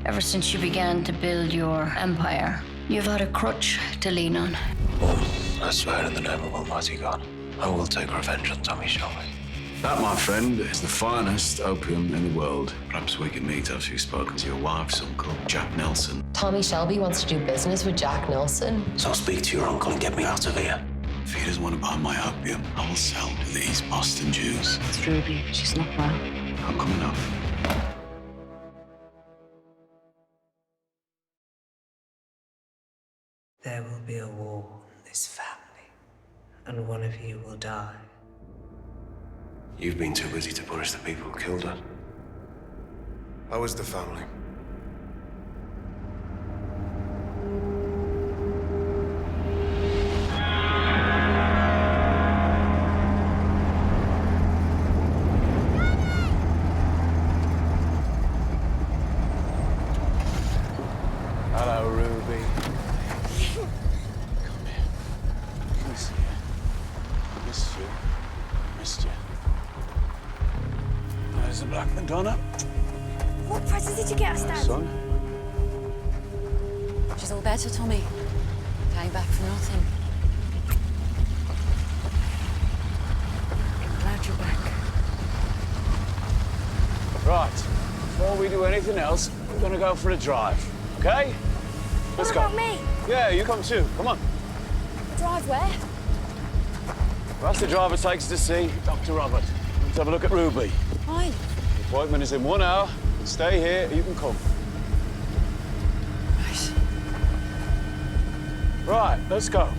Ever since you began to build your empire, you've had a crutch to lean on. Oh, I swear in the name of Almighty God, I will take revenge on Tommy Shelby. That, my friend, is the finest opium in the world. Perhaps we can meet after you've spoken to your wife's uncle, Jack Nelson. Tommy Shelby wants to do business with Jack Nelson. So speak to your uncle and get me out of here. If he doesn't want to buy my opium, I will sell to the East Boston Jews. It's Ruby. She's not well. I'm coming up. There will be a war in this family, and one of you will die. You've been too busy to punish the people who killed her. How is the family? Hello, Ruby. Come here. Nice here. Missed you. Missed you. There's the Black Madonna. What present did you get us, Dad? Son. She's all better, Tommy. Came back for nothing. I'm glad you're back. Right. Before we do anything else, we're gonna go for a drive. Okay? Let's go. What about me? Yeah, you come too. Come on. Drive where? That's the driver takes us to see Dr. Robert. Let's have a look at Ruby. Hi. The appointment is in 1 hour. Stay here, you can come. Right. Right, let's go.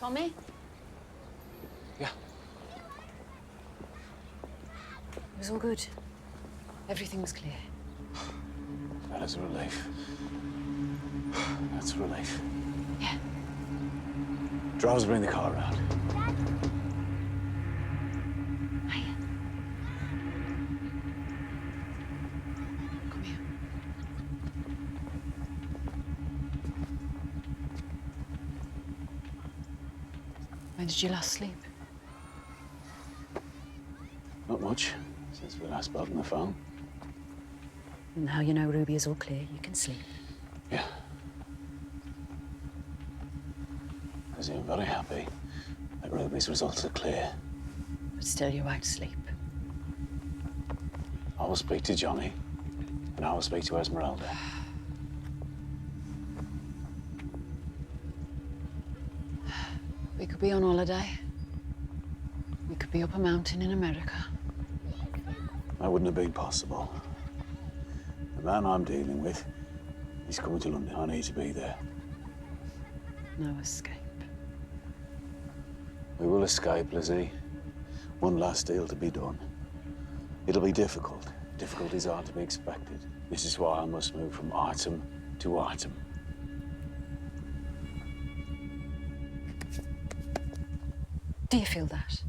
Tommy? Yeah. It was all good. Everything was clear. That is a relief. That's a relief. Yeah. Drivers, bring the car around. Hiya. Come here. When did you last sleep? Not much since we last spoke on the phone. Now you know Ruby is all clear, you can sleep. Yeah. I seem very happy that Ruby's results are clear. But still you won't sleep. I will speak to Johnny, and I will speak to Esmeralda. We could be on holiday. We could be up a mountain in America. That wouldn't have been possible. The man I'm dealing with, he's coming to London. I need to be there. No escape. We will escape, Lizzie. One last deal to be done. It'll be difficult. Difficulties are to be expected. This is why I must move from item to item. Do you feel that?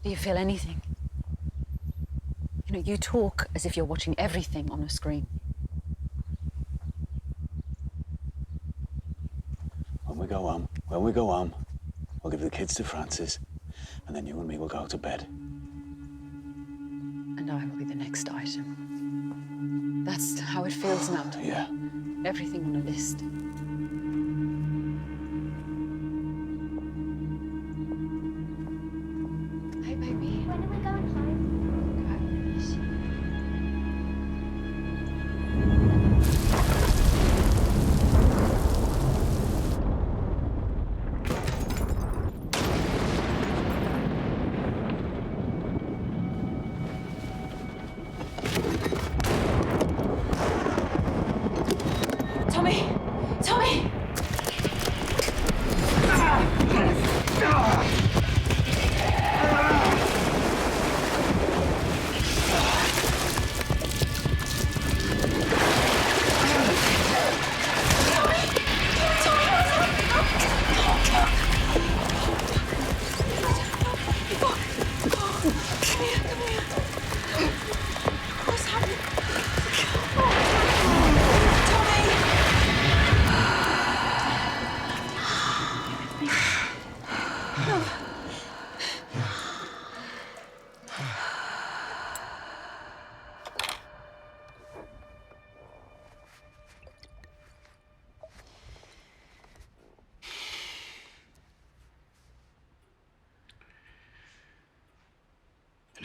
Do you feel anything? You know, you talk as if you're watching everything on a screen. When we go home, I'll give the kids to Francis, and then you and me will go to bed. And I will be the next item. That's how it feels now to me. Yeah. Everything on a list. Hey, baby. When are we going home? Gosh.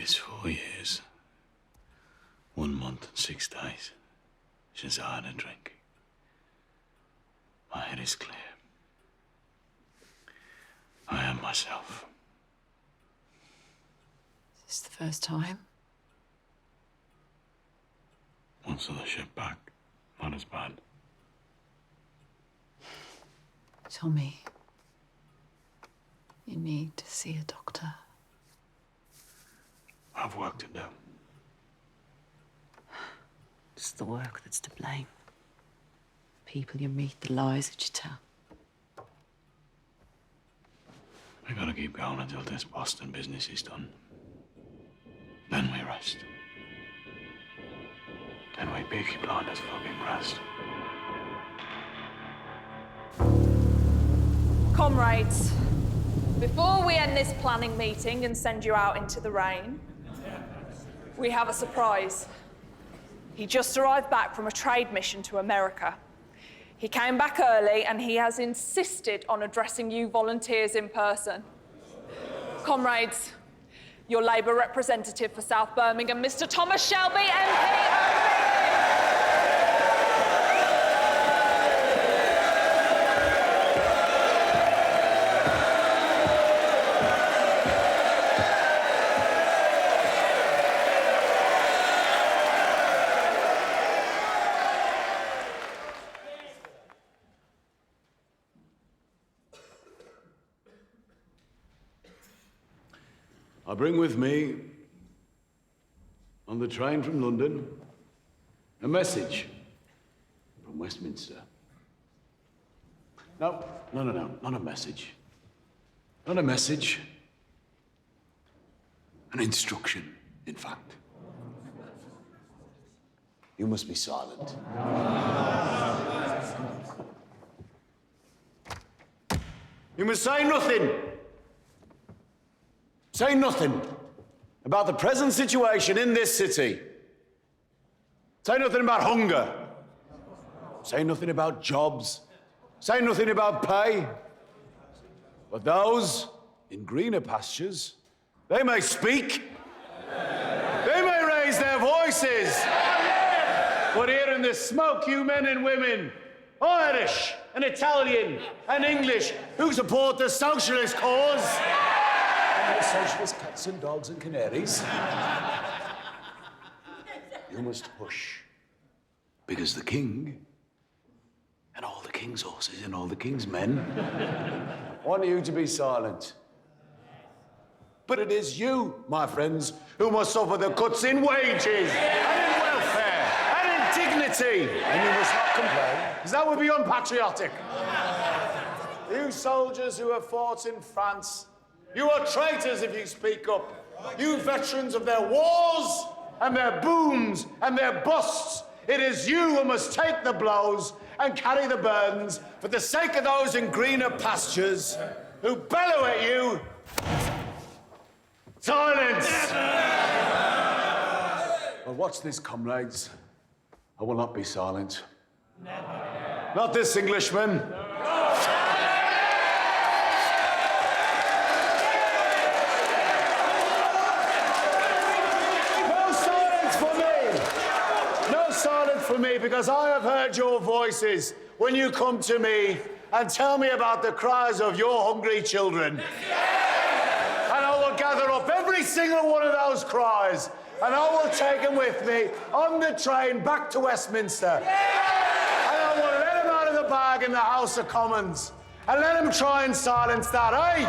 It's 4 years, 1 month and 6 days since I had a drink. My head is clear. I am myself. Is this the first time? Once on the ship back, not as bad. Tommy, you need to see a doctor. I've work to do. It's the work that's to blame. The people you meet, the lies that you tell. We gotta keep going until this Boston business is done. Then we rest. Then we Peaky Blinders fucking rest. Comrades, before we end this planning meeting and send you out into the rain, we have a surprise. He just arrived back from a trade mission to America. He came back early and he has insisted on addressing you volunteers in person. Comrades, your Labour representative for South Birmingham, Mr. Thomas Shelby, MP. I bring with me, on the train from London, a message from Westminster. No, not a message. Not a message. An instruction, in fact. You must be silent. You must say nothing. Say nothing about the present situation in this city. Say nothing about hunger. Say nothing about jobs. Say nothing about pay. But those in greener pastures, they may speak. They may raise their voices. But here in the smoke, you men and women, Irish and Italian and English, who support the socialist cause, the socialist cats and dogs and canaries, you must hush. Because the king, and all the king's horses and all the king's men, want you to be silent. But it is you, my friends, who must suffer the cuts in wages, and in welfare, and in dignity. And you must not complain, because that would be unpatriotic. You soldiers who have fought in France, you are traitors if you speak up. You veterans of their wars and their booms and their busts, it is you who must take the blows and carry the burdens for the sake of those in greener pastures who bellow at you. Silence! Well, watch this, comrades. I will not be silent. Never. Not this Englishman. For me, because I have heard your voices when you come to me and tell me about the cries of your hungry children. And I will gather up every single one of those cries and I will take them with me on the train back to Westminster. And I will let them out of the bag in the House of Commons and let them try and silence that, eh?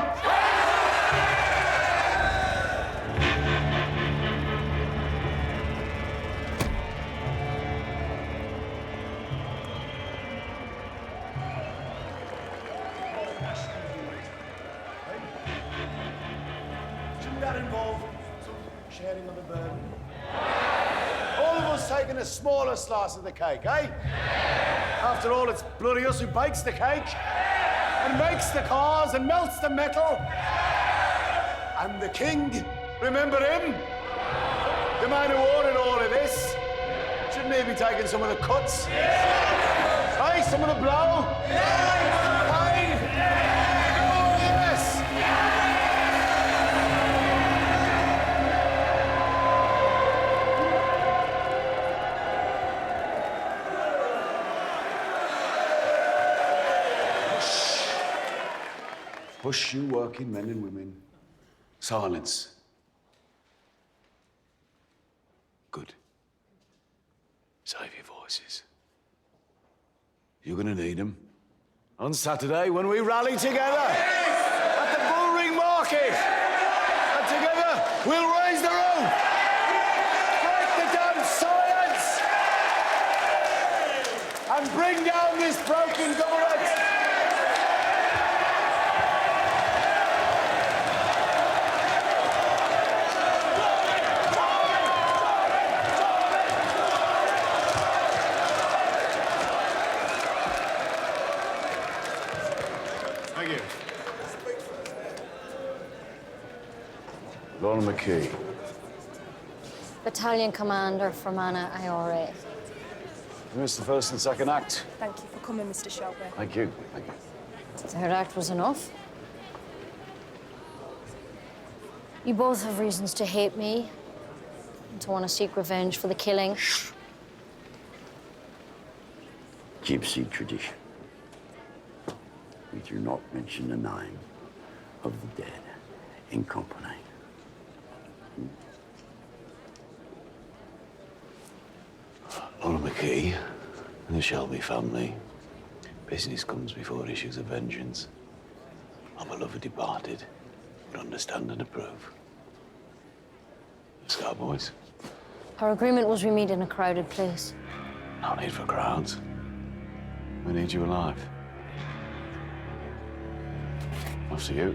That involve some sharing of the burden? All of us taking a smaller slice of the cake, eh? After all, it's bloody us who bakes the cake and makes the cars and melts the metal. And the king, remember him? The man who ordered all of this. Shouldn't he be taking some of the cuts? Hey, some of the blow? Hush, you working men and women. Silence. Good. Save your voices. You're gonna need them. On Saturday, when we rally together at the Bullring Market. And together, we'll raise the roof. Break the damn silence. And bring down this broken government. Thank you. Lorna McKee. Battalion Commander for Mana IRA. You missed the first and second act. Thank you for coming, Mr. Shelby. Thank you. Thank you. The third act was enough. You both have reasons to hate me and to want to seek revenge for the killing. Gypsy tradition. We do not mention the name of the dead in company. Lorna McKee and the Shelby family. Business comes before issues of vengeance. Our beloved departed would understand and approve. Scar boys. Our agreement was we meet in a crowded place. No need for crowds. We need you alive. After you.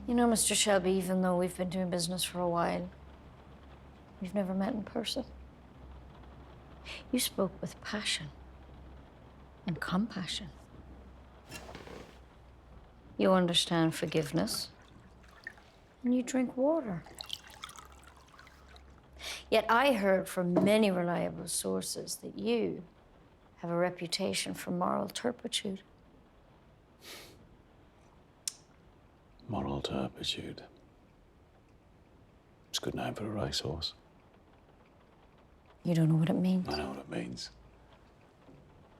You know, Mr. Shelby, even though we've been doing business for a while, we've never met in person. You spoke with passion and compassion. You understand forgiveness, and you drink water. Yet I heard from many reliable sources that you have a reputation for moral turpitude. Moral turpitude. It's a good name for a racehorse. You don't know what it means. I know what it means.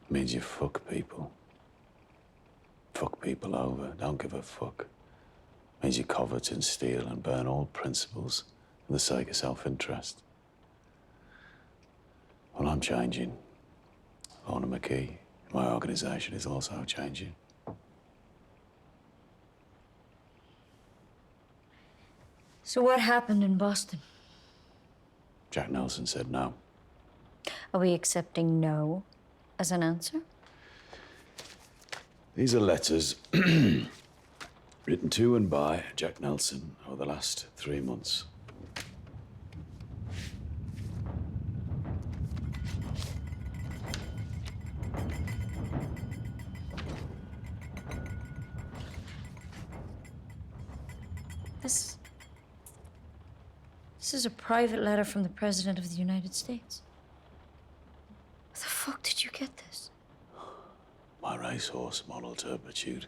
It means you fuck people. Fuck people over, don't give a fuck. It means you covet and steal and burn all principles for the sake of self-interest. Well, I'm changing. Lorna McKee, my organisation, is also changing. So what happened in Boston? Jack Nelson said no. Are we accepting no as an answer? These are letters written to and by Jack Nelson over the last 3 months. This is a private letter from the President of the United States. Where the fuck did you get this? My racehorse, moral turpitude.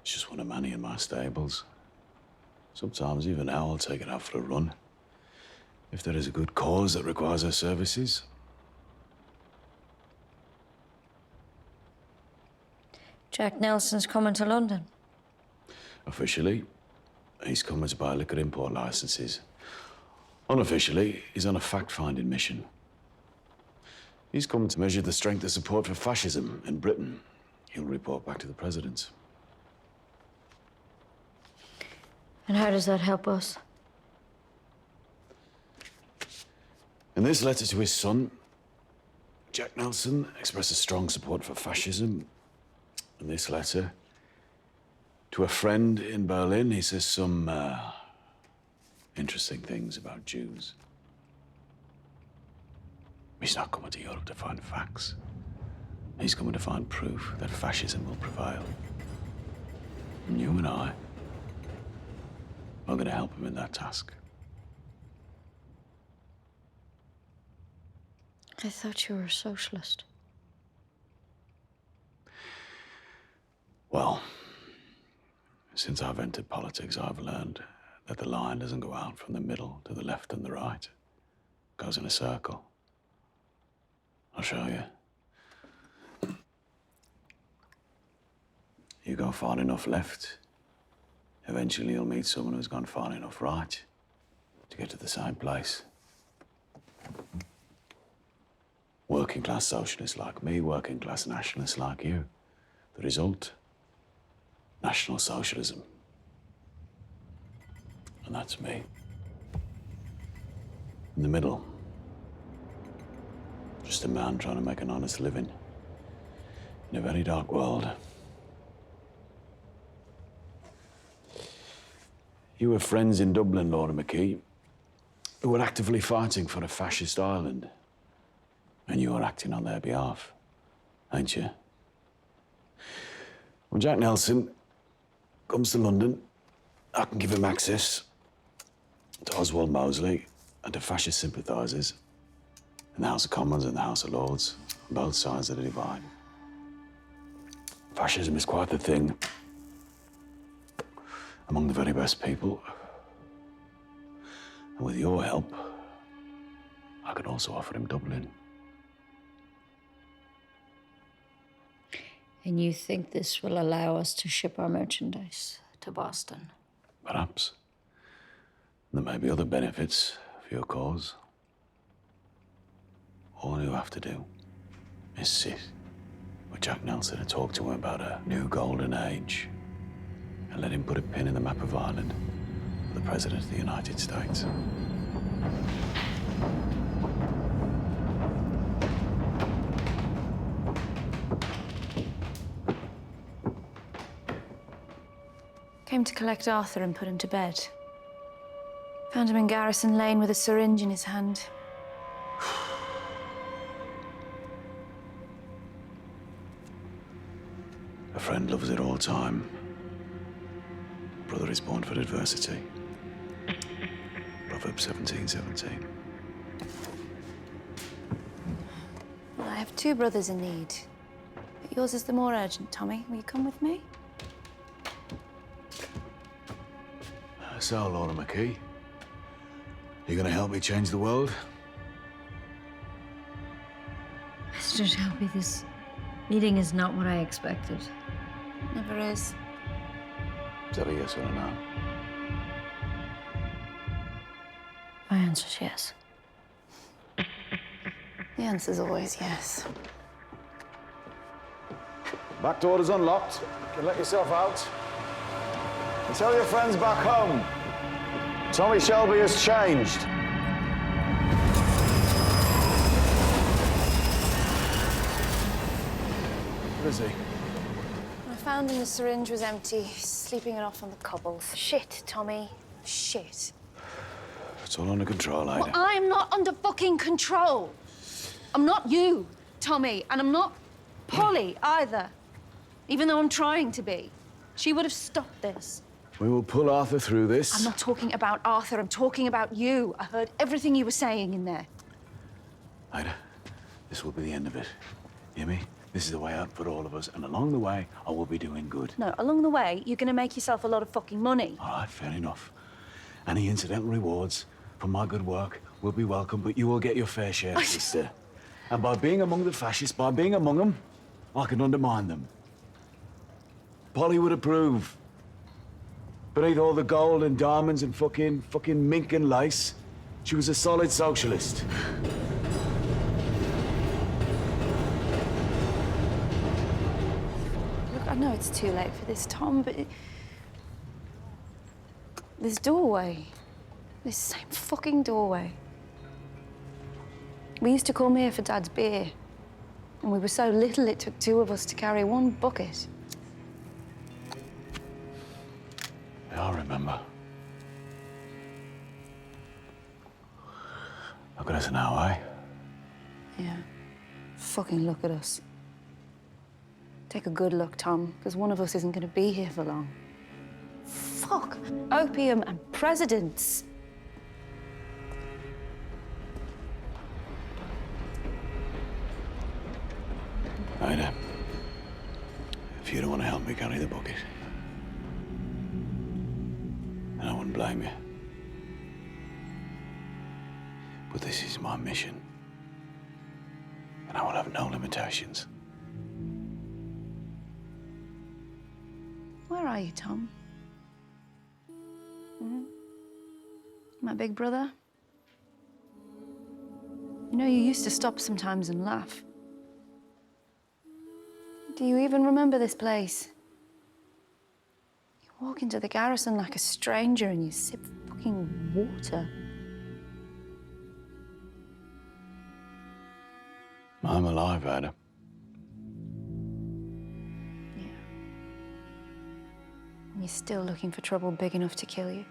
It's just one of many in my stables. Sometimes, even now, I'll take it out for a run. If there is a good cause that requires her services. Jack Nelson's coming to London. Officially, he's coming to buy liquor import licenses. Unofficially, he's on a fact-finding mission. He's coming to measure the strength of support for fascism in Britain. He'll report back to the president. And how does that help us? In this letter to his son, Jack Nelson expresses strong support for fascism. In this letter, to a friend in Berlin, he says some interesting things about Jews. He's not coming to Europe to find facts. He's coming to find proof that fascism will prevail. And you and I are going to help him in that task. I thought you were a socialist. Well, since I've entered politics, I've learned that the line doesn't go out from the middle to the left and the right. It goes in a circle. I'll show you. You go far enough left, eventually you'll meet someone who's gone far enough right to get to the same place. Working class socialists like me, working class nationalists like you. The result? National socialism. And that's me. In the middle, just a man trying to make an honest living in a very dark world. You were friends in Dublin, Lord McKee, who were actively fighting for a fascist Ireland. And you were acting on their behalf, ain't you? When Jack Nelson comes to London, I can give him access to Oswald Mosley and to fascist sympathisers in the House of Commons and the House of Lords, on both sides of the divide. Fascism is quite the thing among the very best people. And with your help, I could also offer him Dublin. And you think this will allow us to ship our merchandise to Boston? Perhaps. There may be other benefits for your cause. All you have to do is sit with Jack Nelson and talk to him about a new golden age and let him put a pin in the map of Ireland for the President of the United States. Came to collect Arthur and put him to bed. Found him in Garrison Lane with a syringe in his hand. A friend loves it all time. Brother is born for adversity. Proverbs 17:17. Well, I have two brothers in need. But yours is the more urgent, Tommy. Will you come with me? So, Lord McKee, you gonna help me change the world? Mr. Shelby, this meeting is not what I expected. Never is. Is that a yes or a no? My answer's yes. The answer's always yes. Back door is unlocked. You can let yourself out. And tell your friends back home, Tommy Shelby has changed. Where is he? I found him, the syringe was empty, sleeping it off on the cobbles. Shit, Tommy. Shit. It's all under control, Ada. Well, I'm not under fucking control. I'm not you, Tommy, and I'm not Polly either. Even though I'm trying to be. She would have stopped this. We will pull Arthur through this. I'm not talking about Arthur, I'm talking about you. I heard everything you were saying in there. Ida, this will be the end of it. Hear me? This is the way out for all of us, and along the way, I will be doing good. No, along the way, you're gonna make yourself a lot of fucking money. All right, fair enough. Any incidental rewards for my good work will be welcome, but you will get your fair share, sister. And by being among the fascists, by being among them, I can undermine them. Polly would approve. Beneath all the gold and diamonds and fucking mink and lace, she was a solid socialist. Look, I know it's too late for this, Tom, but this doorway, this same fucking doorway. We used to come here for Dad's beer, and we were so little it took two of us to carry one bucket. Yeah, I remember. Look at us now, eh? Yeah. Fucking look at us. Take a good look, Tom, because one of us isn't going to be here for long. Fuck. Opium and presidents. Ida, if you don't want to help me carry the bucket, then I wouldn't blame you. But this is my mission, and I will have no limitations. Where are you, Tom? My big brother? You know, you used to stop sometimes and laugh. Do you even remember this place? You walk into the garrison like a stranger and you sip fucking water. I'm alive, Ida. Yeah. And you're still looking for trouble big enough to kill you?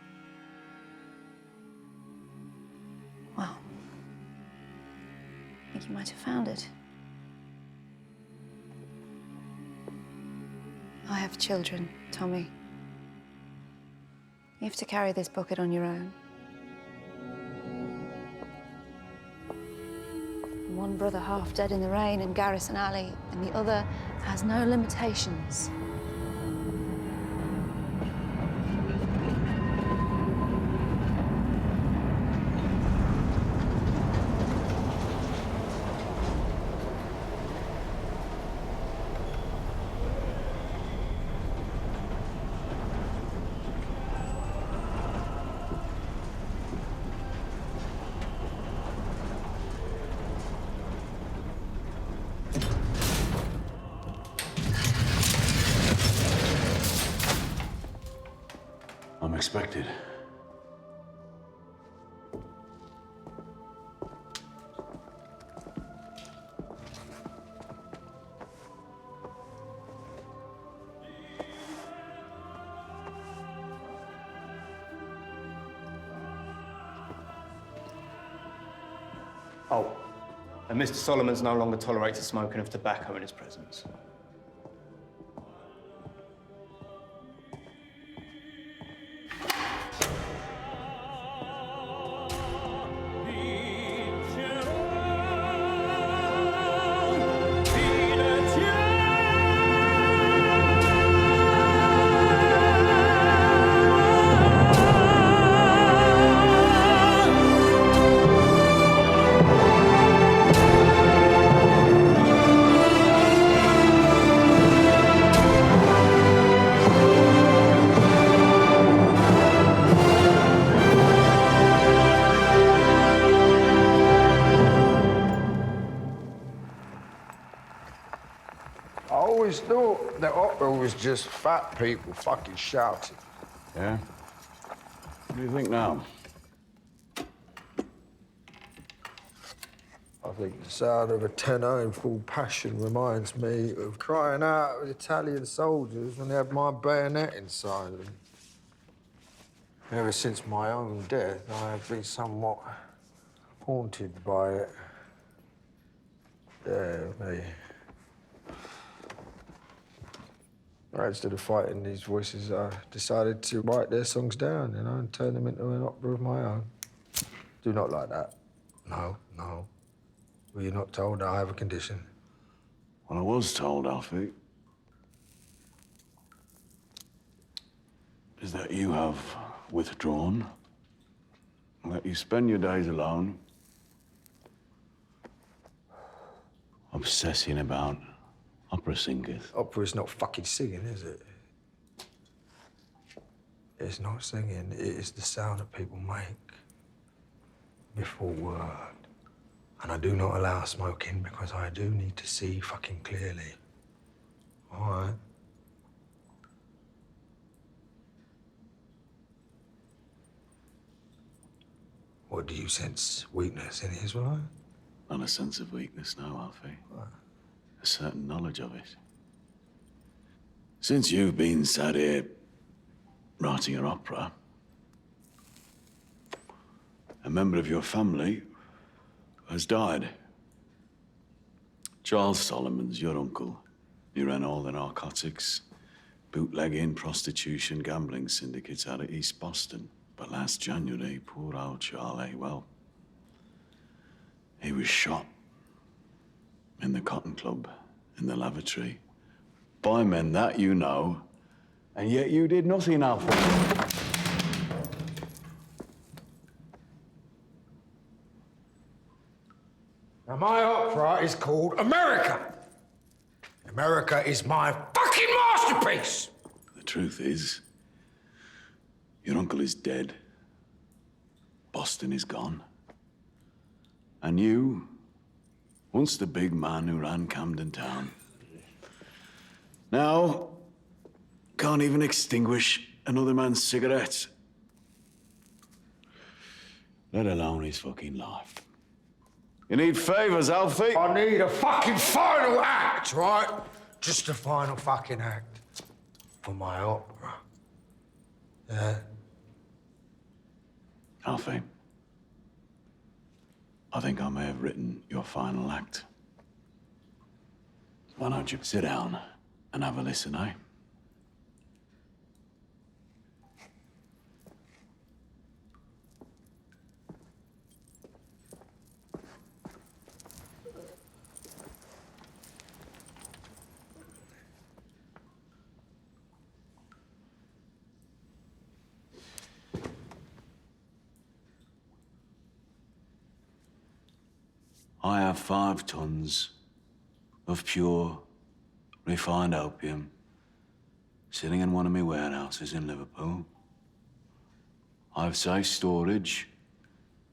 Well, I think you might have found it. I have children, Tommy. You have to carry this bucket on your own. One brother half dead in the rain in Garrison Alley, and the other has no limitations. I'm expected. Oh, and Mr. Solomon's no longer tolerates the smoking of tobacco in his presence. I always thought that opera was just fat people fucking shouting. Yeah? What do you think now? I think the sound of a tenor in full passion reminds me of crying out with Italian soldiers when they had my bayonet inside them. Ever since my own death, I have been somewhat haunted by it. Yeah, me. Right, instead of fighting these voices, I decided to write their songs down, you know, and turn them into an opera of my own. Do not like that. No, no. Were you not told I have a condition? Well, I was told, Alfie, is that you have withdrawn, and that you spend your days alone, obsessing about opera singers. Opera's not fucking singing, is it? It's not singing, it is the sound that people make before word. And I do not allow smoking because I do need to see fucking clearly. All right? What, do you sense weakness in it as well? Not a sense of weakness, no, Alfie. What? A certain knowledge of it. Since you've been sat here writing your opera, a member of your family has died. Charles Solomon's your uncle. He ran all the narcotics, bootlegging, prostitution, gambling syndicates out of East Boston. But last January, poor old Charlie, well, he was shot in the Cotton Club in the lavatory by men that you know, and yet you did nothing, Alfred. Now, my opera is called America. America is my fucking masterpiece. The truth is, your uncle is dead. Boston is gone. And you, once the big man who ran Camden Town, now can't even extinguish another man's cigarette. Let alone his fucking life. You need favors, Alfie? I need a fucking final act, right? Just a final fucking act for my opera. Yeah. Alfie, I think I may have written your final act. Why don't you sit down and have a listen, eh? I have 5 tons of pure, refined opium sitting in one of my warehouses in Liverpool. I have safe storage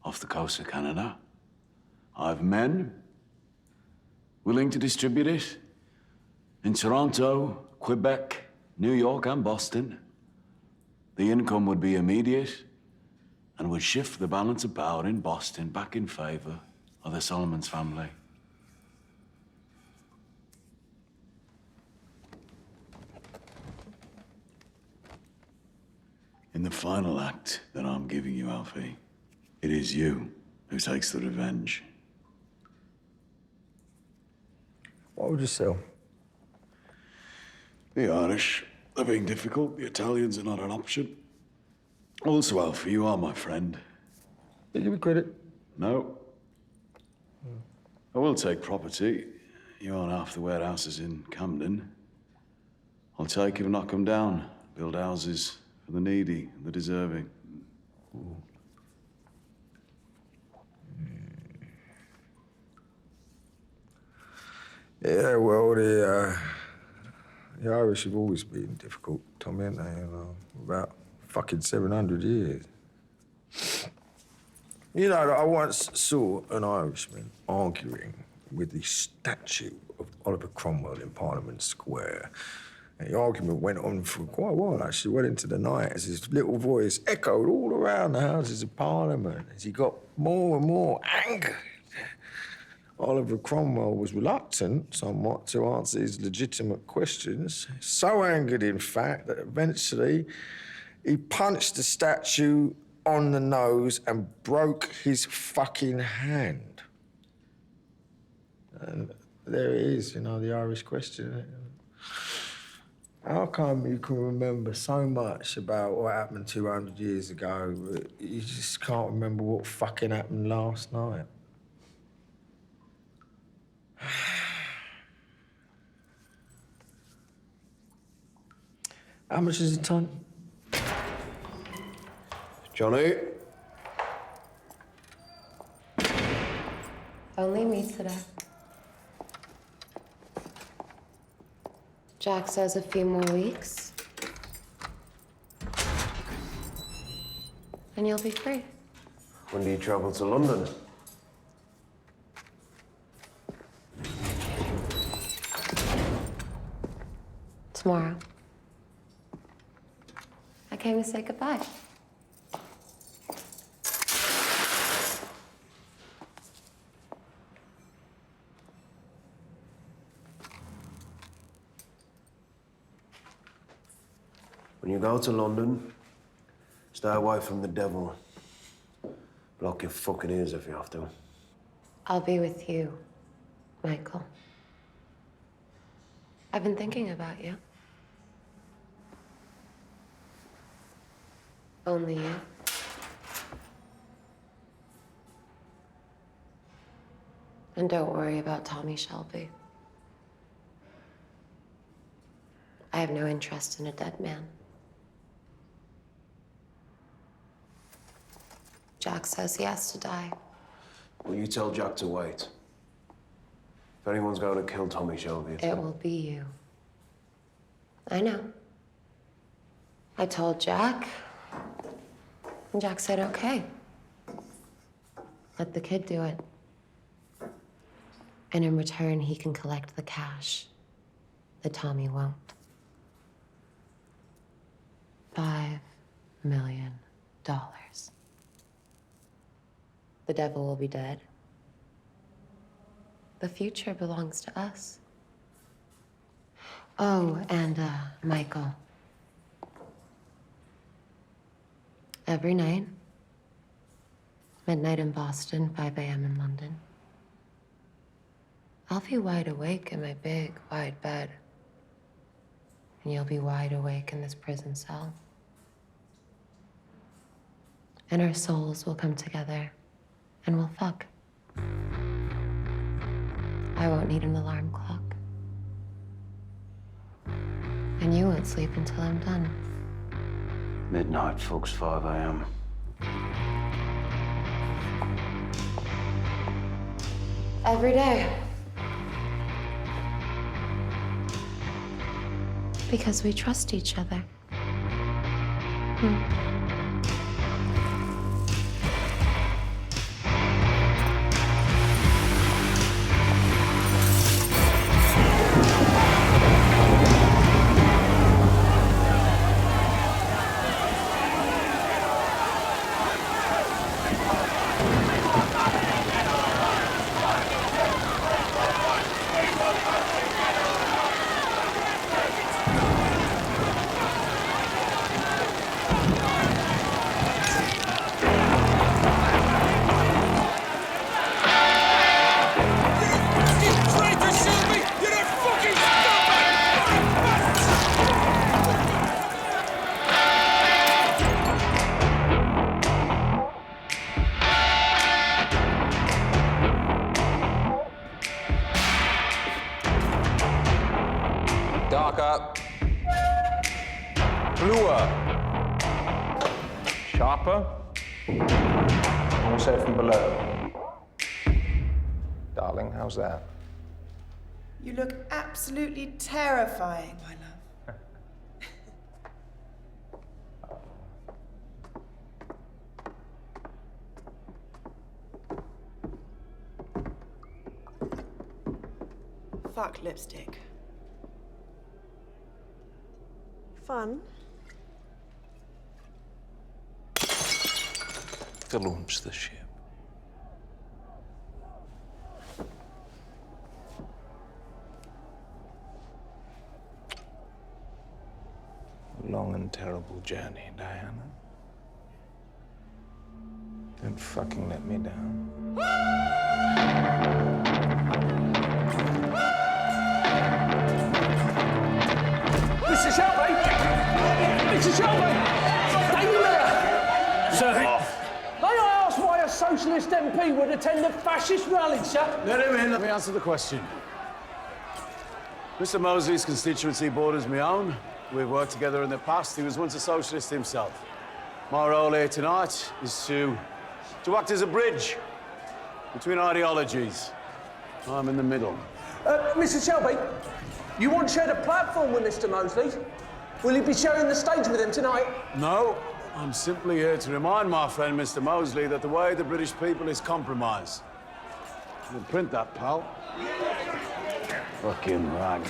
off the coast of Canada. I have men willing to distribute it in Toronto, Quebec, New York, and Boston. The income would be immediate and would shift the balance of power in Boston back in favor of the Solomons family. In the final act that I'm giving you, Alfie, it is you who takes the revenge. What would you sell? The Irish are being difficult. The Italians are not an option. Also, Alfie, you are my friend. Did you give me credit? No. I will take property. You own half the warehouses in Camden. I'll take it and knock them down. Build houses for the needy and the deserving. Yeah, well, the Irish have always been difficult, Tommy, haven't they? You know, about fucking 700 years. You know, I once saw an Irishman arguing with the statue of Oliver Cromwell in Parliament Square. And the argument went on for quite a while, actually, well into the night, as his little voice echoed all around the Houses of Parliament as he got more and more angered. Oliver Cromwell was reluctant, somewhat, to answer his legitimate questions. So angered, in fact, that eventually he punched the statue on the nose and broke his fucking hand. And there it is, you know, the Irish question. How come you can remember so much about what happened 200 years ago, but you just can't remember what fucking happened last night? How much is a ton? Johnny? Only me today. Jack says a few more weeks. And you'll be free. When do you travel to London? Tomorrow. I came to say goodbye. When you go to London, stay away from the devil. Block your fucking ears if you have to. I'll be with you, Michael. I've been thinking about you. Only you. And don't worry about Tommy Shelby. I have no interest in a dead man. Jack says he has to die. Well, you tell Jack to wait. If anyone's going to kill Tommy Shelby, It will be you. I know. I told Jack, and Jack said, okay. Let the kid do it. And in return, he can collect the cash that Tommy won't. $5 million. The devil will be dead. The future belongs to us. Oh, and Michael. Every night, midnight in Boston, 5 a.m. in London, I'll be wide awake in my big, wide bed. And you'll be wide awake in this prison cell. And our souls will come together and we'll fuck. I won't need an alarm clock. And you won't sleep until I'm done. midnight, folks, 5 a.m. Every day. Because we trust each other. Darker. Bluer. Sharper. Also from below. Darling, how's that? You look absolutely terrifying, my love. Fuck lipstick. Fun. To launch the ship. A long and terrible journey, Diana. Don't fucking let me down. Mr. Shelby! Mr. Shelby! Daily Mirror! Sir! May I ask why a socialist MP would attend a fascist rally, sir? Let him in. Let me answer the question. Mr. Mosley's constituency borders my own. We've worked together in the past. He was once a socialist himself. My role here tonight is to act as a bridge between ideologies. I'm in the middle. Mr. Shelby, you once shared a platform with Mr. Mosley. Will you be sharing the stage with him tonight? No, I'm simply here to remind my friend Mr. Mosley that the way of the British people is compromise. We'll print that, pal. Fucking rag.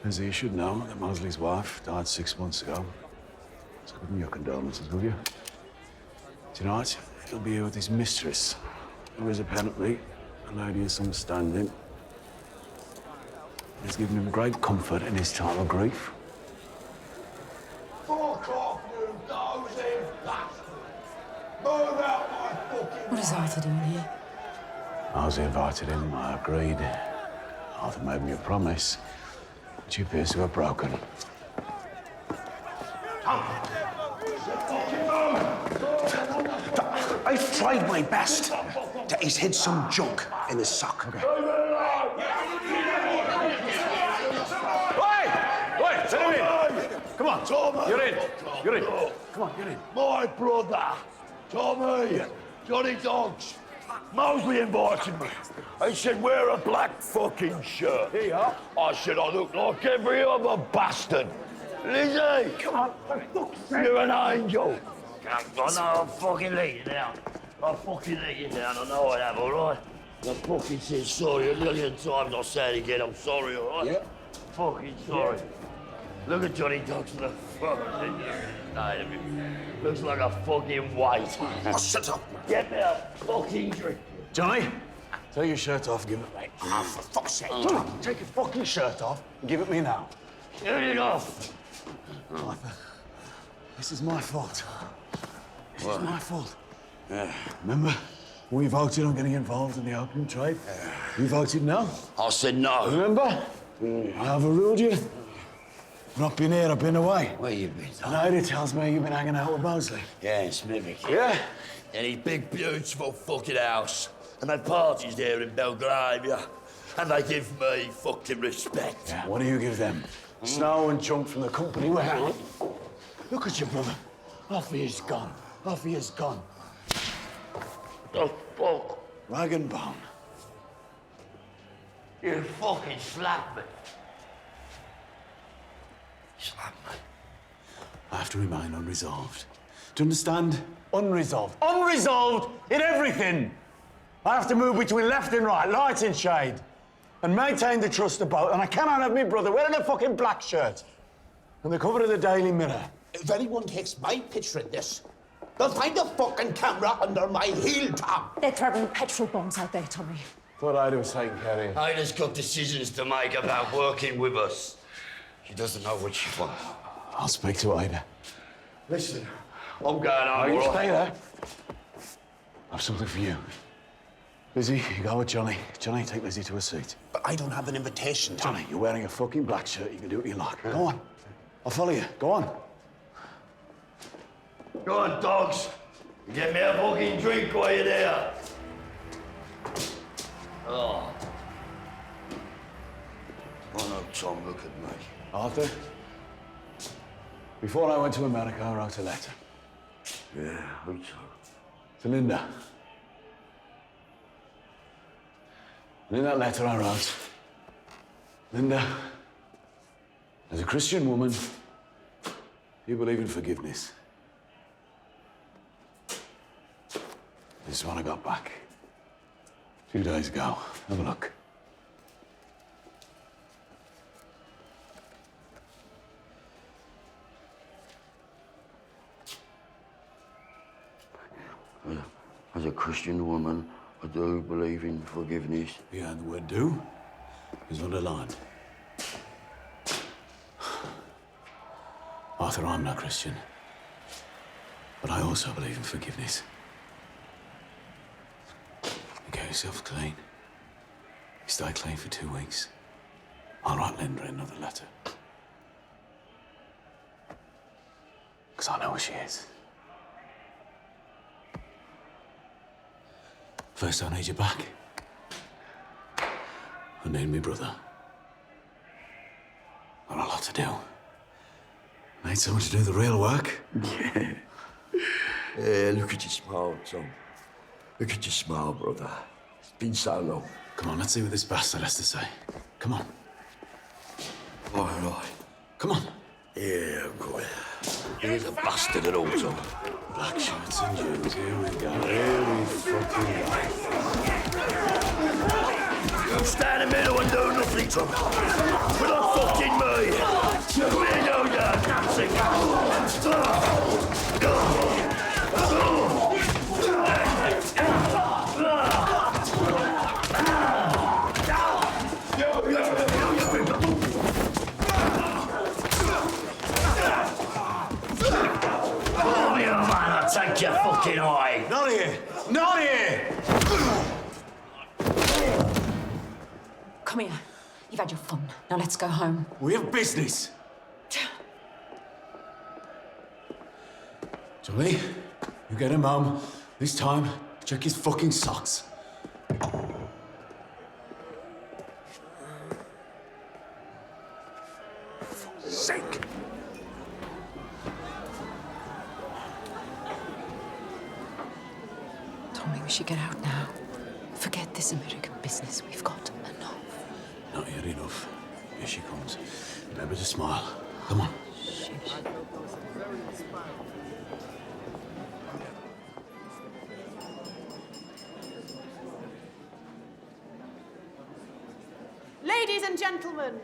As you should know, that Mosley's wife died 6 months ago. So give me your condolences, will you? Tonight, he'll be here with his mistress, who is apparently a lady of some standing. He's given him great comfort in his time of grief. Fuck off, you dozing bastard! Move out my fucking... What is Arthur doing here? Mosley invited him, I agreed. Arthur made me a promise, which he appears to have broken. I've tried my best to he's hid some junk in his sock. Okay. Wait, let him in. Come on, Tommy. You're in. You're in. Come on, you're in. My brother, Tommy, Johnny Dogs. Mosley invited me. He said, wear a black fucking shirt. Here you are. I said, I look like every other bastard. Lizzie! Come on, for fuck's sake. You're an angel. I know, I'll fucking let you down. I'll fucking let you down. I know I have, all right? I fucking said sorry a million times. I'll say it again. I'm sorry, all right? Yeah. Fucking sorry. Yeah. Look at Johnny Dogs for the fucking state of him. Looks like a fucking weight. Oh, shut up. Get me a fucking drink. Johnny, take your shirt off and give it me. Oh, for fuck's sake. Johnny, take your fucking shirt off and give it me now. Get it off. Arthur, this is my fault. This is my fault. Remember, we voted on getting involved in the opium trade? You voted no? I said no. Remember? I overruled you. I've not been here, I've been away. Where you been, Tom? Lady tells me you've been hanging out with Mosley. Yeah, in Smithick. Yeah? In his big, beautiful fucking house. And they parties there in Belgravia. And they give me fucking respect. Yeah, what do you give them? Snow and junk from the company we're hanging. Look at your brother. Half of you's gone. Half of you's gone. The fuck? Rag and bone. You fucking slapped me. Slap me. I have to remain unresolved. Do you understand? Unresolved. Unresolved in everything! I have to move between left and right, light and shade, and maintain the trust of both. And I cannot have my brother wearing a fucking black shirt on the cover of the Daily Mirror. If anyone takes my picture in this, they'll find a fucking camera under my heel, Tom. They're throwing petrol bombs out there, Tommy. Thought Ida was taking care of you. Ida's got decisions to make about working with us. She doesn't know what she wants. I'll speak to Ida. Listen, I'm going home. You all stay right? there. I've something for you. Lizzie, you go with Johnny. Johnny, take Lizzie to a seat. But I don't have an invitation, Tom. Johnny, you're wearing a fucking black shirt. You can do what you like. Go on. I'll follow you. Go on. Go on, Dogs. Get me a fucking drink while you're there. Oh. Oh no, Tom, look at me. Arthur, before I went to America, I wrote a letter. Yeah, who's to Linda. And in that letter I wrote, Linda, as a Christian woman, you believe in forgiveness. This is what I got back 2 days ago. Have a look. As a Christian woman, I do believe in forgiveness. Yeah, and the word do is underlined. Arthur, I'm not Christian, but I also believe in forgiveness. You get yourself clean. You stay clean for 2 weeks. I'll write Linda another letter. Because I know where she is. First, I need you back. I need me brother. Got a lot to do. I need someone to do the real work. Yeah. Yeah, look at your smile, Tom. Look at your smile, brother. It's been so long. Come on, let's see what this bastard has to say. Come on. All right. Come on. Yeah, good. He's a bastard at all, Tom. Black shirts and Jews. Here we go. Here we fucking go. You stand in the middle and do nothing, Tom. We're not fucking me. We know that, take your fucking eye. Not here. Not here. Come here. You've had your fun. Now let's go home. We have business. Johnny, you get him home. This time, check his fucking socks. For sake. Tommy, we should get out now. Forget this American business. We've got enough. Not yet enough. Here she comes. Remember to smile. Come on. Ladies and gentlemen,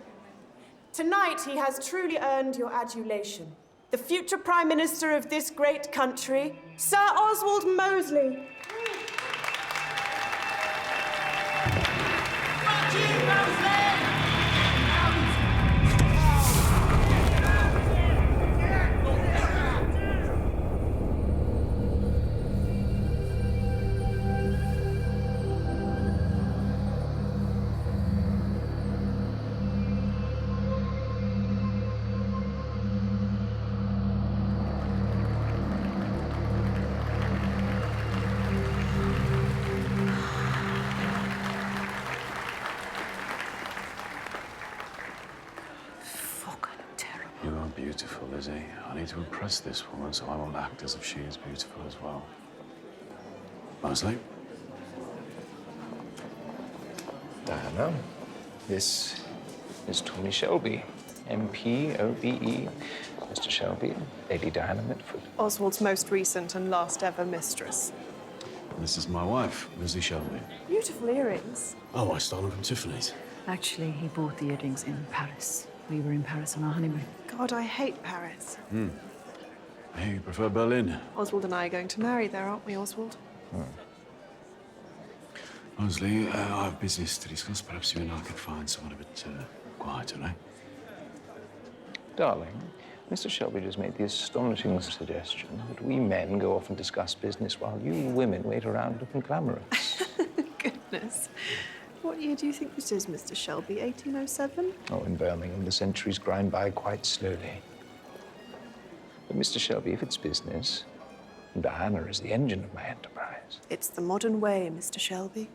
tonight he has truly earned your adulation. The future Prime Minister of this great country, Sir Oswald Mosley. You are beautiful, Lizzie. I need to impress this woman, so I will act as if she is beautiful as well. Mosley? Diana, this is Tommy Shelby, MP, OBE. Mr. Shelby, Lady Diana Mitford. Oswald's most recent and last ever mistress. This is my wife, Lizzie Shelby. Beautiful earrings. Oh, I stole them from Tiffany's. Actually, he bought the earrings in Paris. We were in Paris on our honeymoon. God, I hate Paris. Hey, you prefer Berlin? Oswald and I are going to marry there, aren't we, Oswald? Mosley, I have business to discuss. Perhaps you and I could find someone a bit quieter, eh? Darling, Mr. Shelby just made the astonishing suggestion that we men go off and discuss business while you women wait around looking glamorous. Goodness. What year do you think this is, Mr. Shelby? 1807? Oh, in Birmingham, the centuries grind by quite slowly. But, Mr. Shelby, if it's business, Diana is the engine of my enterprise. It's the modern way, Mr. Shelby.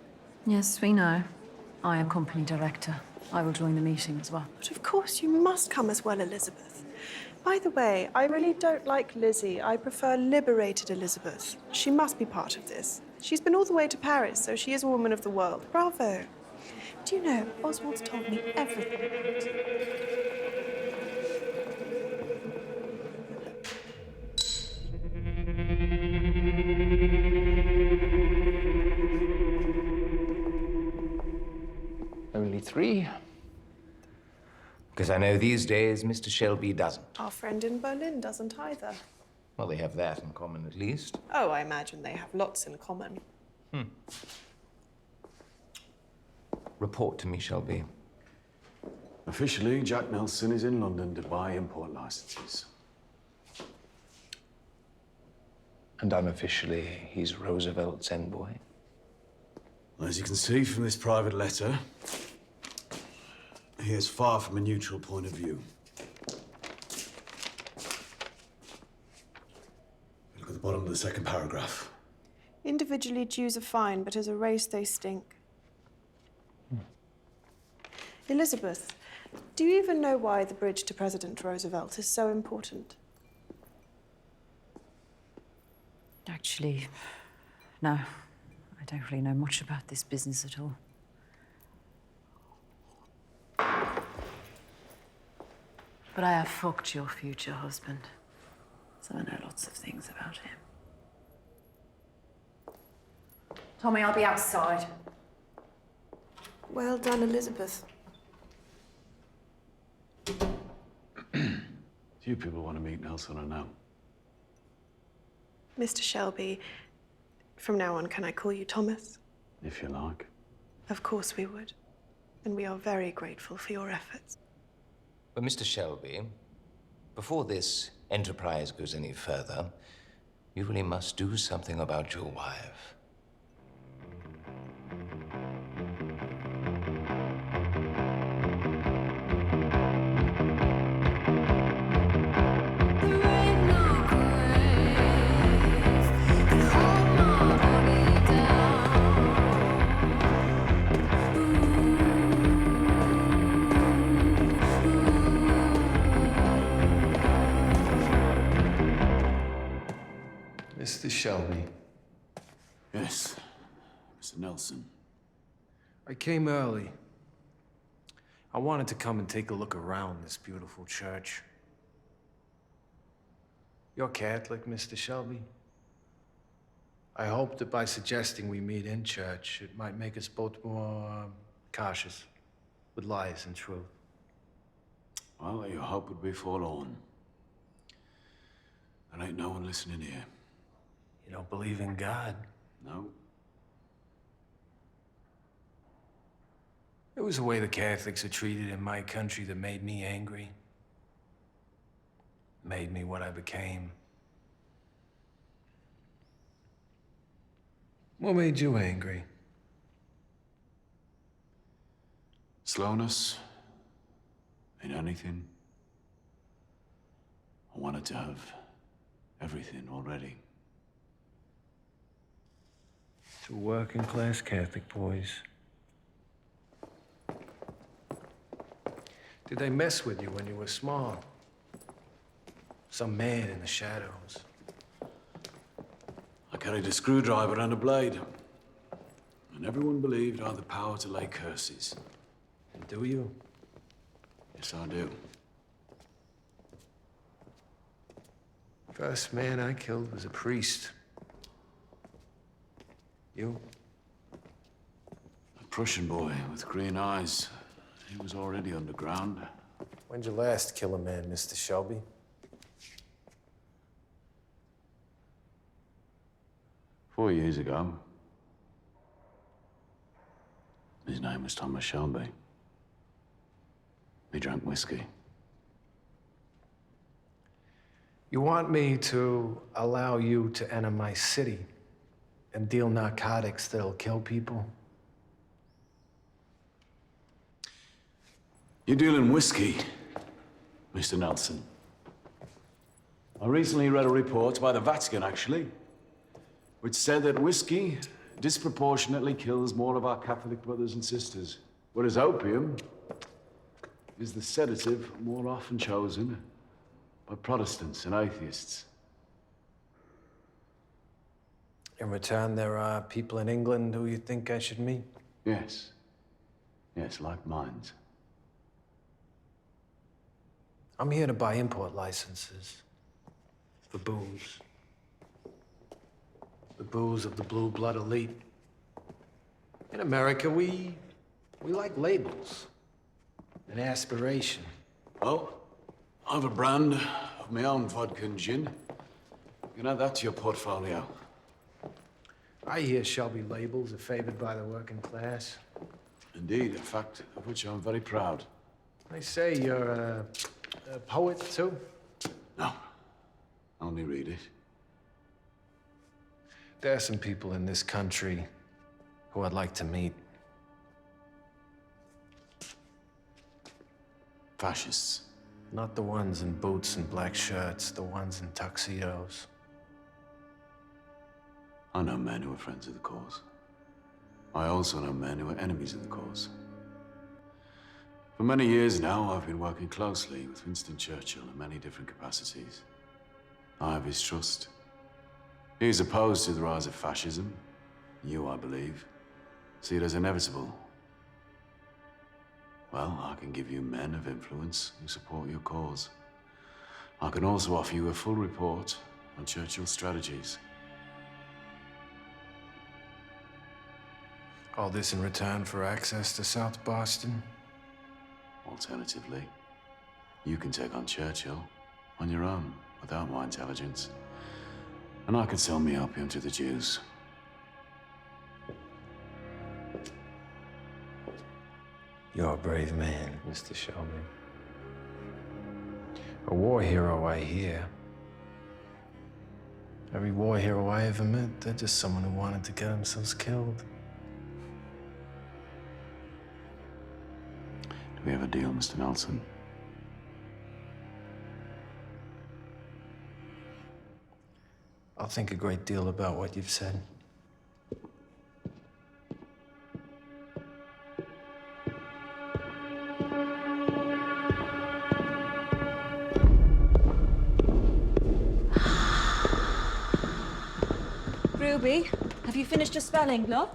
Yes, we know. I am company director. I will join the meeting as well. But of course you must come as well, Elizabeth. By the way, I really don't like Lizzie. I prefer liberated Elizabeth. She must be part of this. She's been all the way to Paris, so she is a woman of the world. Bravo. Do you know, Oswald's told me everything about it. Only 3. Because I know these days Mr. Shelby doesn't. Our friend in Berlin doesn't either. Well, they have that in common at least. Oh, I imagine they have lots in common. Report to me, Shelby. Officially, Jack Nelson is in London to buy import licenses. And unofficially, he's Roosevelt's envoy. Well, as you can see from this private letter, he is far from a neutral point of view. Look at the bottom of the second paragraph. Individually, Jews are fine, but as a race, they stink. Elizabeth, do you even know why the bridge to President Roosevelt is so important? Actually, no. I don't really know much about this business at all. But I have fucked your future husband, so I know lots of things about him. Tommy, I'll be outside. Well done, Elizabeth. Do you people want to meet Nelson or no? Mr. Shelby, from now on, can I call you Thomas? If you like. Of course we would. And we are very grateful for your efforts. But, Mr. Shelby, before this enterprise goes any further, you really must do something about your wife. Shelby. Yes, Mr. Nelson. I came early. I wanted to come and take a look around this beautiful church. You're Catholic, Mr. Shelby? I hope that by suggesting we meet in church, it might make us both more cautious with lies and truth. Well, your hope would be forlorn. There ain't no one listening here. You don't believe in God? No. It was the way the Catholics are treated in my country that made me angry. Made me what I became. What made you angry? Slowness in anything. I wanted to have everything already. Two working class Catholic boys. Did they mess with you when you were small? Some man in the shadows. I carried a screwdriver and a blade. And everyone believed I had the power to lay curses. And do you? Yes, I do. First man I killed was a priest. You? A Prussian boy with green eyes. He was already underground. When'd you last kill a man, Mr. Shelby? Four years ago. His name was Thomas Shelby. He drank whiskey. You want me to allow you to enter my city and deal narcotics that'll kill people? You deal in whiskey, Mr. Nelson. I recently read a report by the Vatican, actually, which said that whiskey disproportionately kills more of our Catholic brothers and sisters, whereas opium is the sedative more often chosen by Protestants and atheists. In return, there are people in England who you think I should meet? Yes. Yes, like minds. I'm here to buy import licenses for booze. The booze of the blue blood elite. In America, we like labels and aspiration. Well, I have a brand of my own vodka and gin. You can add that to your portfolio. I hear Shelby labels are favored by the working class. Indeed, a fact of which I'm very proud. They say you're a poet, too? No, only read it. There are some people in this country who I'd like to meet. Fascists. Not the ones in boots and black shirts, the ones in tuxedos. I know men who are friends of the cause. I also know men who are enemies of the cause. For many years now, I've been working closely with Winston Churchill in many different capacities. I have his trust. He is opposed to the rise of fascism. You, I believe, see it as inevitable. Well, I can give you men of influence who support your cause. I can also offer you a full report on Churchill's strategies. All this in return for access to South Boston? Alternatively, you can take on Churchill on your own, without my intelligence. And I could sell me opium to the Jews. You're a brave man, Mr. Shelby. A war hero, I hear. Every war hero I ever met, they're just someone who wanted to get themselves killed. Do we have a deal, Mr. Nelson? I'll think a great deal about what you've said. Ruby, have you finished your spelling, love?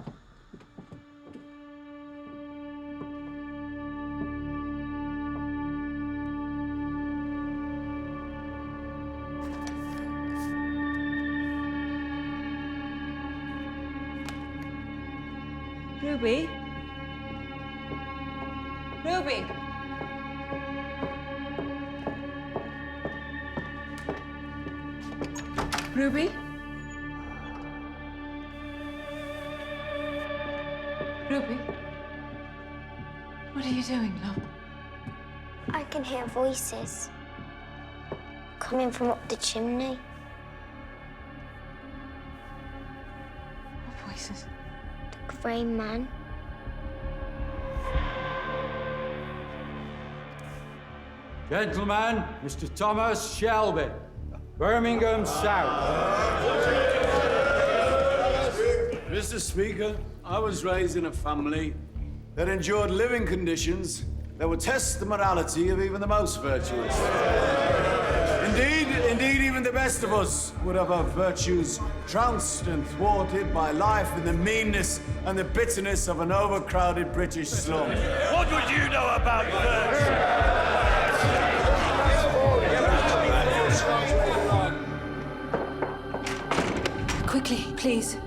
Ruby? Ruby? Ruby? Ruby? What are you doing, love? I can hear voices coming from up the chimney. What voices? The grey man. Gentlemen, Mr. Thomas Shelby, Birmingham South. Mr. Speaker, I was raised in a family that endured living conditions that would test the morality of even the most virtuous. Indeed, even the best of us would have our virtues trounced and thwarted by life in the meanness and the bitterness of an overcrowded British slum. What would you know about virtue? Quickly, please.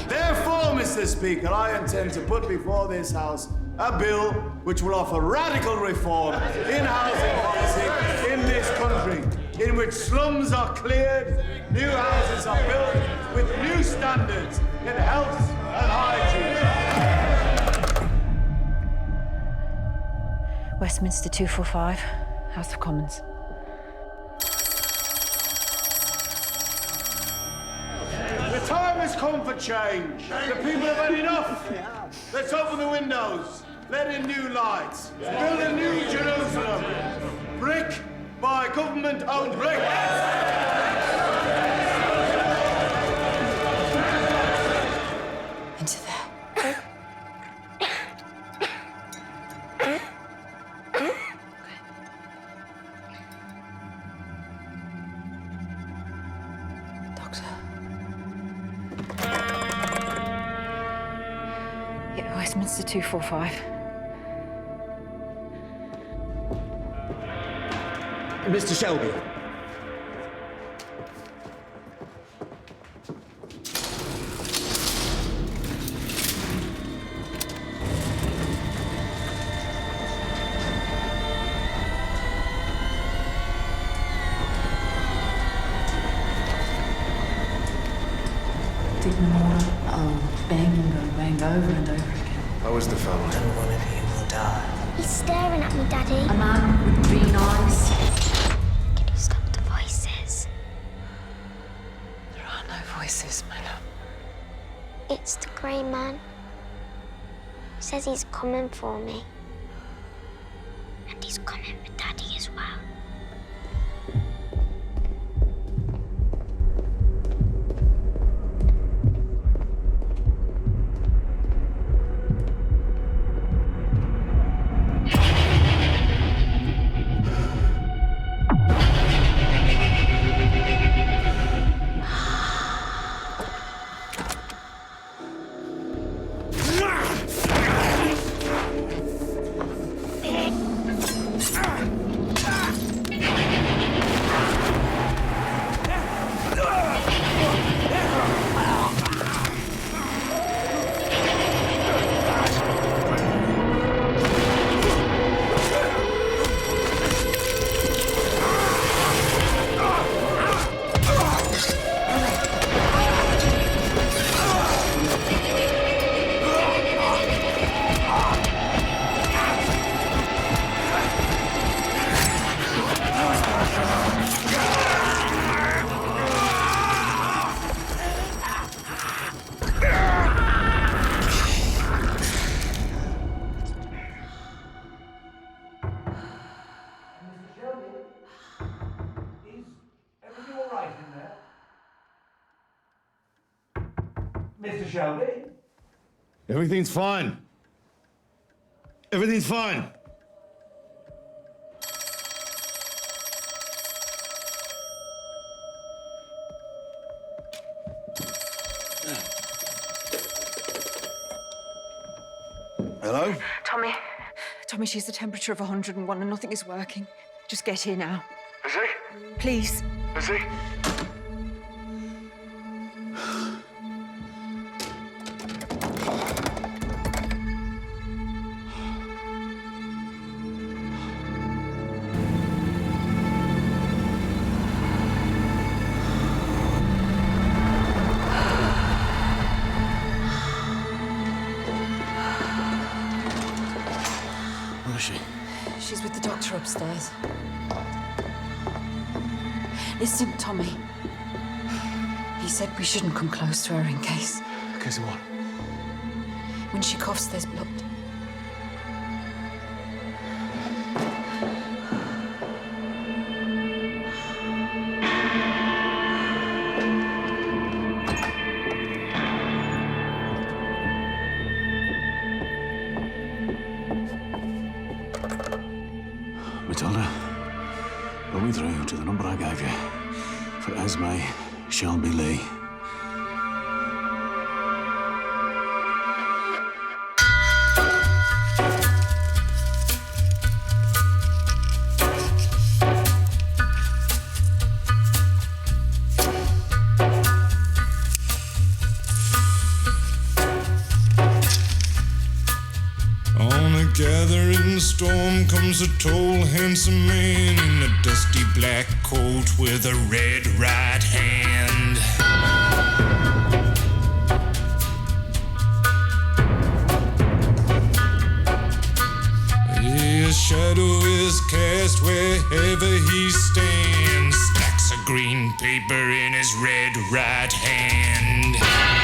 Therefore, Mr. Speaker, I intend to put before this House a bill which will offer radical reform in housing policy in this country, in which slums are cleared, new houses are built with new standards in health and hygiene. Westminster 245, House of Commons. The time has come for change. The people have had enough. Let's open the windows. Let in new lights. Build a new Jerusalem. Brick by government-owned brick. Into there. Doctor. Yeah, Westminster 245. Mr. Shelby. Didn't want to bang over and over again. How was the family? And one of you will die. He's staring at me, Daddy. A man with green eyes. Can you stop the voices? There are no voices, my love. It's the grey man. He says he's coming for me. And he's coming for Daddy as well. Mr. Shelby? Everything's fine. Everything's fine. Hello? Tommy, she's the temperature of 101 and nothing is working. Just get here now. Is he? Please. Is he? Where is she? She's with the doctor upstairs. Listen, Tommy. He said we shouldn't come close to her in case. In case of what? When she coughs, there's blood. Matilda, put me through to the number I gave you for Esme Shelby Lee. On a gathering storm comes a tall, handsome man in a dusty black coat with a red right hand. His shadow is cast wherever he stands. Stacks of green paper in his red right hand.